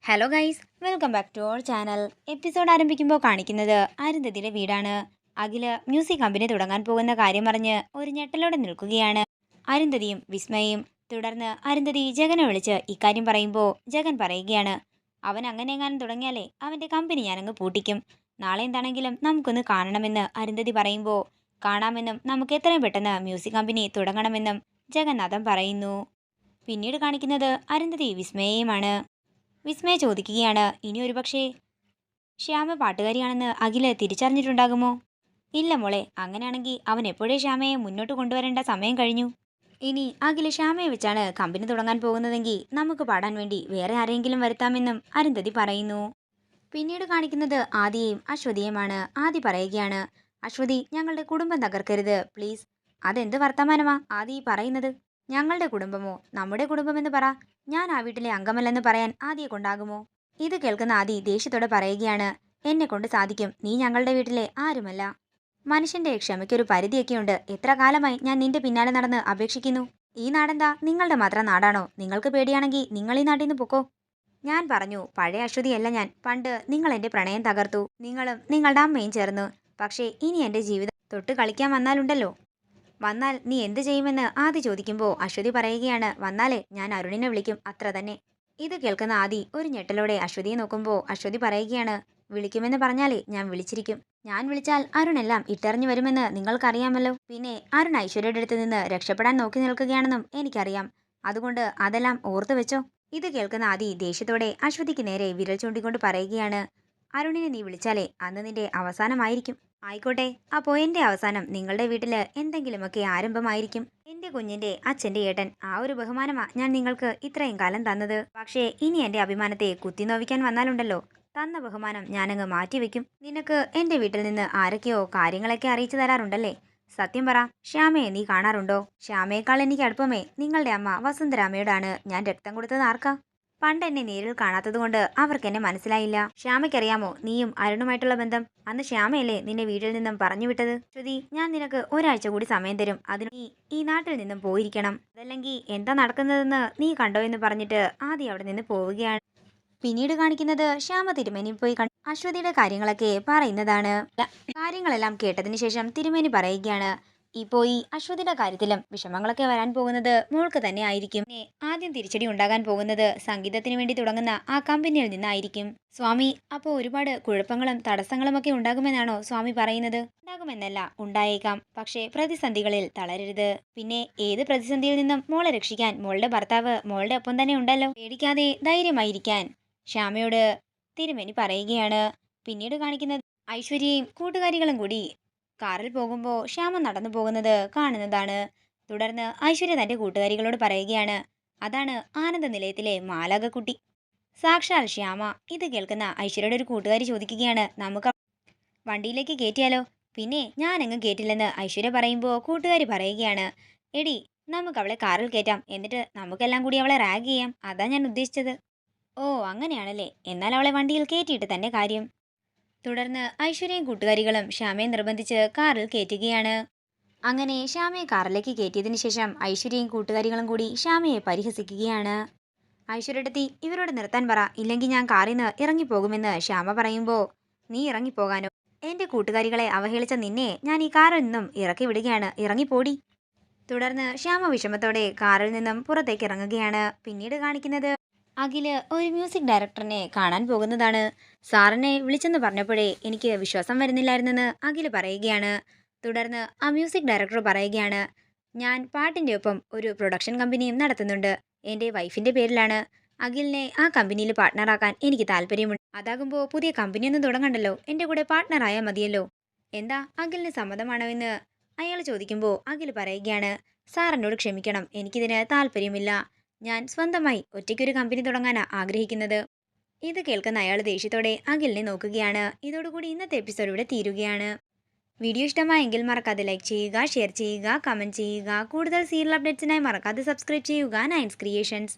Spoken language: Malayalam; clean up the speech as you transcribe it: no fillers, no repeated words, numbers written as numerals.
Hello guys, welcome back to our channel. Episode ആരംഭിക്കുമ്പോൾ കാണിക്കുന്നത് അരുന്ധതിയുടെ വീടാണ്. അഖില് മ്യൂസിക് കമ്പനി തുടങ്ങാൻ പോകുന്ന കാര്യം പറഞ്ഞ് ഒരു ഞെട്ടലോടെ നിൽക്കുകയാണ് അരുന്ധതിയും വിസ്മയും. തുടർന്ന് അരുന്ധതി ജഗനെ വിളിച്ച് ഇക്കാര്യം പറയുമ്പോൾ ജഗൻ പറയുകയാണ്, അവൻ അങ്ങനെ എങ്ങാനും തുടങ്ങിയാലേ അവൻ്റെ കമ്പനി ഞാനങ്ങ് പൂട്ടിക്കും. നാളെ എന്താണെങ്കിലും നമുക്കൊന്ന് കാണണമെന്ന് അരുന്ധതി പറയുമ്പോൾ, കാണാമെന്നും നമുക്ക് എത്രയും പെട്ടെന്ന് മ്യൂസിക് കമ്പനി തുടങ്ങണമെന്നും ജഗന്നാഥൻ പറയുന്നു. പിന്നീട് കാണിക്കുന്നത് അരുന്ധതി വിസ്മയെയുമാണ്. വിസ്മയ ചോദിക്കുകയാണ്, ഇനി ഒരുപക്ഷേ ശ്യാമ പാട്ടുകാരിയാണെന്ന് അഖില് തിരിച്ചറിഞ്ഞിട്ടുണ്ടാകുമോ? ഇല്ല മോളെ, അങ്ങനെയാണെങ്കിൽ അവൻ എപ്പോഴേ ശ്യാമയെ മുന്നോട്ട് കൊണ്ടുവരേണ്ട സമയം കഴിഞ്ഞു. ഇനി അഖില് ശ്യാമയെ വെച്ചാണ് കമ്പനി തുടങ്ങാൻ പോകുന്നതെങ്കിൽ നമുക്ക് പാടാൻ വേണ്ടി വേറെ ആരെങ്കിലും വരുത്താമെന്നും അരുന്ധതി പറയുന്നു. പിന്നീട് കാണിക്കുന്നത് ആദിയെയും അശ്വതിയുമാണ്. ആദി പറയുകയാണ്, അശ്വതി, ഞങ്ങളുടെ കുടുംബം തകർക്കരുത് പ്ലീസ്. അതെന്ത് വർത്തമാനമാ ആദി പറയുന്നത്? ഞങ്ങളുടെ കുടുംബമോ? നമ്മുടെ കുടുംബമെന്ന് പറ. ഞാൻ ആ വീട്ടിലെ അംഗമല്ലെന്ന് പറയാൻ ആദിയെ കൊണ്ടാകുമോ? ഇത് കേൾക്കുന്ന ആദി ദേഷ്യത്തോടെ പറയുകയാണ്, എന്നെ കൊണ്ട് സാധിക്കും. നീ ഞങ്ങളുടെ വീട്ടിലെ ആരുമല്ല. മനുഷ്യന്റെ ക്ഷമയ്ക്കൊരു പരിധിയൊക്കെയുണ്ട്. എത്ര കാലമായി ഞാൻ നിന്റെ പിന്നാലെ നടന്ന് അപേക്ഷിക്കുന്നു. ഈ നാടെന്താ നിങ്ങളുടെ മാത്രം നാടാണോ? നിങ്ങൾക്ക് പേടിയാണെങ്കിൽ നിങ്ങൾ ഈ നാട്ടിൽ നിന്ന് പൊക്കോ. ഞാൻ പറഞ്ഞു, പഴയ അശ്വതിയല്ല ഞാൻ. പണ്ട് നിങ്ങൾ എന്റെ പ്രണയം തകർത്തു, നിങ്ങളും നിങ്ങളുടെ അമ്മയും ചേർന്നു. പക്ഷേ ഇനി എന്റെ ജീവിതം തൊട്ട് കളിക്കാൻ വന്നാൽ നീ എന്ത് ചെയ്യുമെന്ന് ആദി ചോദിക്കുമ്പോൾ അശ്വതി പറയുകയാണ്, വന്നാലേ ഞാൻ അരുണിനെ വിളിക്കും, അത്ര തന്നെ. ഇത് കേൾക്കുന്ന ആദി ഒരു ഞെട്ടലോടെ അശ്വതിയെ നോക്കുമ്പോൾ അശ്വതി പറയുകയാണ്, വിളിക്കുമെന്ന് പറഞ്ഞാലേ ഞാൻ വിളിച്ചിരിക്കും. ഞാൻ വിളിച്ചാൽ അരുണെല്ലാം ഇട്ടെറിഞ്ഞു വരുമെന്ന് നിങ്ങൾക്കറിയാമല്ലോ. പിന്നെ അരുൺ ഐശ്വര്യയുടെ അടുത്ത് നിന്ന് രക്ഷപ്പെടാൻ നോക്കി നിൽക്കുകയാണെന്നും എനിക്കറിയാം. അതുകൊണ്ട് അതെല്ലാം ഓർത്തു വെച്ചോ. ഇത് കേൾക്കുന്ന ആദി ദേഷ്യത്തോടെ അശ്വതിക്ക് നേരെ വിരൽ ചൂണ്ടിക്കൊണ്ട് പറയുകയാണ്, അരുണിനെ നീ വിളിച്ചാലേ അന്ന് നിന്റെ അവസാനമായിരിക്കും. ആയിക്കോട്ടെ, അപ്പോ എന്റെ അവസാനം നിങ്ങളുടെ വീട്ടില് എന്തെങ്കിലുമൊക്കെ ആരംഭമായിരിക്കും. എന്റെ കുഞ്ഞിന്റെ അച്ഛന്റെ ഏട്ടൻ, ആ ഒരു ബഹുമാനമാ ഞാൻ നിങ്ങൾക്ക് ഇത്രയും കാലം തന്നത്. പക്ഷേ ഇനി എന്റെ അഭിമാനത്തെ കുത്തിനോവിക്കാൻ വന്നാലുണ്ടല്ലോ, തന്ന ബഹുമാനം ഞാനങ്ങ് മാറ്റിവെക്കും. നിനക്ക് എന്റെ വീട്ടിൽ നിന്ന് ആരൊക്കെയോ കാര്യങ്ങളൊക്കെ അറിയിച്ചു തരാറുണ്ടല്ലേ? സത്യം പറ, ശ്യാമയെ നീ കാണാറുണ്ടോ? ശ്യാമയേക്കാൾ എനിക്ക് അടുപ്പമേ നിങ്ങളുടെ അമ്മ വസുന്ധരാമയോടാണ്. ഞാൻ രക്തം കൊടുത്തത് ആർക്കാ? പണ്ട് എന്നെ നേരിൽ കാണാത്തതുകൊണ്ട് അവർക്ക് എന്നെ മനസ്സിലായില്ല. ശ്യാമയ്ക്കറിയാമോ നീയും അരുണുമായിട്ടുള്ള ബന്ധം? അന്ന് ശ്യാമയല്ലേ നിന്നെ വീട്ടിൽ നിന്നും പറഞ്ഞു വിട്ടത്? ശ്രുതി, ഞാൻ നിനക്ക് ഒരാഴ്ച കൂടി സമയം തരും. അതിന് നീ ഈ നാട്ടിൽ നിന്നും പോയിരിക്കണം. അതല്ലെങ്കിൽ എന്താ നടക്കുന്നതെന്ന് നീ കണ്ടോ എന്ന് പറഞ്ഞിട്ട് ആദ്യം അവിടെ നിന്ന് പോവുകയാണ്. പിന്നീട് കാണിക്കുന്നത് ശ്യാമ തിരുമേനി പോയി അശ്വതിയുടെ കാര്യങ്ങളൊക്കെ പറയുന്നതാണ്. കാര്യങ്ങളെല്ലാം കേട്ടതിന് ശേഷം തിരുമേനി പറയുകയാണ്, ഇപ്പോ ഈ അശ്വതിയുടെ കാര്യത്തിലും വിഷമങ്ങളൊക്കെ വരാൻ പോകുന്നത് മോൾക്ക് തന്നെ ആയിരിക്കും. ആദ്യം തിരിച്ചടി ഉണ്ടാകാൻ പോകുന്നത് സംഗീതത്തിന് വേണ്ടി തുടങ്ങുന്ന ആ കമ്പനിയിൽ നിന്നായിരിക്കും. സ്വാമി, അപ്പോൾ ഒരുപാട് കുഴപ്പങ്ങളും തടസ്സങ്ങളും ഒക്കെ ഉണ്ടാകുമെന്നാണോ സ്വാമി പറയുന്നത്? ഉണ്ടാകുമെന്നല്ല, ഉണ്ടായേക്കാം. പക്ഷേ പ്രതിസന്ധികളിൽ തളരരുത്. പിന്നെ ഏത് പ്രതിസന്ധിയിൽ നിന്നും മോളെ രക്ഷിക്കാൻ മോളുടെ ഭർത്താവ് മോളുടെ ഒപ്പം തന്നെ ഉണ്ടല്ലോ. പേടിക്കാതെ ധൈര്യമായിരിക്കാൻ ശ്യാമയോട് തിരുമേനി പറയുകയാണ്. പിന്നീട് കാണിക്കുന്നത് ഐശ്വര്യയും കൂട്ടുകാരികളും കൂടി കാറിൽ പോകുമ്പോൾ ശ്യാമ നടന്നു പോകുന്നത് കാണുന്നതാണ്. തുടർന്ന് ഐശ്വര്യ തന്റെ കൂട്ടുകാരികളോട് പറയുകയാണ്, അതാണ് ആനന്ദ നിലയത്തിലെ മാലാകക്കുട്ടി, സാക്ഷാൽ ശ്യാമ. ഇത് കേൾക്കുന്ന ഐശ്വര്യയുടെ ഒരു കൂട്ടുകാരി ചോദിക്കുകയാണ്, നമുക്ക് വണ്ടിയിലേക്ക് കയറ്റിയാലോ? പിന്നെ ഞാനെങ്ങും കേറ്റില്ലെന്ന് ഐശ്വര്യ പറയുമ്പോൾ കൂട്ടുകാരി പറയുകയാണ്, എടി, നമുക്ക് അവളെ കാറിൽ കയറ്റാം. എന്നിട്ട് നമുക്കെല്ലാം കൂടി അവളെ റാഗ് ചെയ്യാം. അതാ ഞാൻ ഉദ്ദേശിച്ചത്. ഓ, അങ്ങനെയാണല്ലേ. എന്നാൽ അവളെ വണ്ടിയിൽ കയറ്റിയിട്ട് തന്നെ കാര്യം. തുടർന്ന് ഐശ്വര്യയും കൂട്ടുകാരികളും ശ്യാമയെ നിർബന്ധിച്ച് കാറിൽ കയറ്റുകയാണ്. അങ്ങനെ ശ്യാമയെ കാറിലേക്ക് കയറ്റിയതിനു ശേഷം ഐശ്വര്യയും കൂട്ടുകാരികളും കൂടി ശ്യാമയെ പരിഹസിക്കുകയാണ്. ഐശ്വര്യടത്തി, ഇവരോട് നിർത്താൻ പറ, ഇല്ലെങ്കിൽ ഞാൻ കാറിൽ നിന്ന് ഇറങ്ങിപ്പോകുമെന്ന് ശ്യാമ പറയുമ്പോൾ, നീ ഇറങ്ങിപ്പോകാനോ? എന്റെ കൂട്ടുകാരികളെ അവഹേളിച്ച നിന്നെ ഞാൻ ഈ കാറിൽ നിന്നും ഇറക്കി വിടുകയാണ്. ഇറങ്ങിപ്പോടി. തുടർന്ന് ശ്യാമ വിഷമത്തോടെ കാറിൽ നിന്നും പുറത്തേക്ക് ഇറങ്ങുകയാണ്. പിന്നീട് കാണിക്കുന്നത് അഖില് ഒരു മ്യൂസിക് ഡയറക്ടറിനെ കാണാൻ പോകുന്നതാണ്. സാറിനെ വിളിച്ചെന്ന് പറഞ്ഞപ്പോഴേ എനിക്ക് വിശ്വാസം വരുന്നില്ലായിരുന്നെന്ന് അഖില് പറയുകയാണ്. തുടർന്ന് ആ മ്യൂസിക് ഡയറക്ടർ പറയുകയാണ്, ഞാൻ പാട്ടിൻ്റെ ഒപ്പം ഒരു പ്രൊഡക്ഷൻ കമ്പനിയും നടത്തുന്നുണ്ട്. എൻ്റെ വൈഫിൻ്റെ പേരിലാണ്. അഖിലിനെ ആ കമ്പനിയിൽ പാർട്ട്ണറാക്കാൻ എനിക്ക് താല്പര്യമുണ്ട്. അതാകുമ്പോൾ പുതിയ കമ്പനിയൊന്നും തുടങ്ങണ്ടല്ലോ, എൻ്റെ കൂടെ പാർട്ട്ണറായാൽ മതിയല്ലോ. എന്താ അഖിലിന് സമ്മതമാണോ എന്ന് അയാൾ ചോദിക്കുമ്പോൾ അഖിൽ പറയുകയാണ്, സാർ എന്നോട് ക്ഷമിക്കണം, എനിക്കിതിന് താല്പര്യമില്ല. ഞാൻ സ്വന്തമായി ഒറ്റയ്ക്കൊരു കമ്പനി തുടങ്ങാനാ ആഗ്രഹിക്കുന്നത്. ഇത് കേൾക്കുന്ന അയാൾ ദേഷ്യത്തോടെ അഖിലിനെ നോക്കുകയാണ്. ഇതോടുകൂടി ഇന്നത്തെ എപ്പിസോഡ് ഇവിടെ തീരുകയാണ്. വീഡിയോ ഇഷ്ടമായെങ്കിൽ മറക്കാതെ ലൈക്ക് ചെയ്യുക, ഷെയർ ചെയ്യുക, കമൻറ്റ് ചെയ്യുക. കൂടുതൽ സീരിയൽ അപ്ഡേറ്റ്സിനായി മറക്കാതെ സബ്സ്ക്രൈബ് ചെയ്യുക നയൻസ് ക്രിയേഷൻസ്.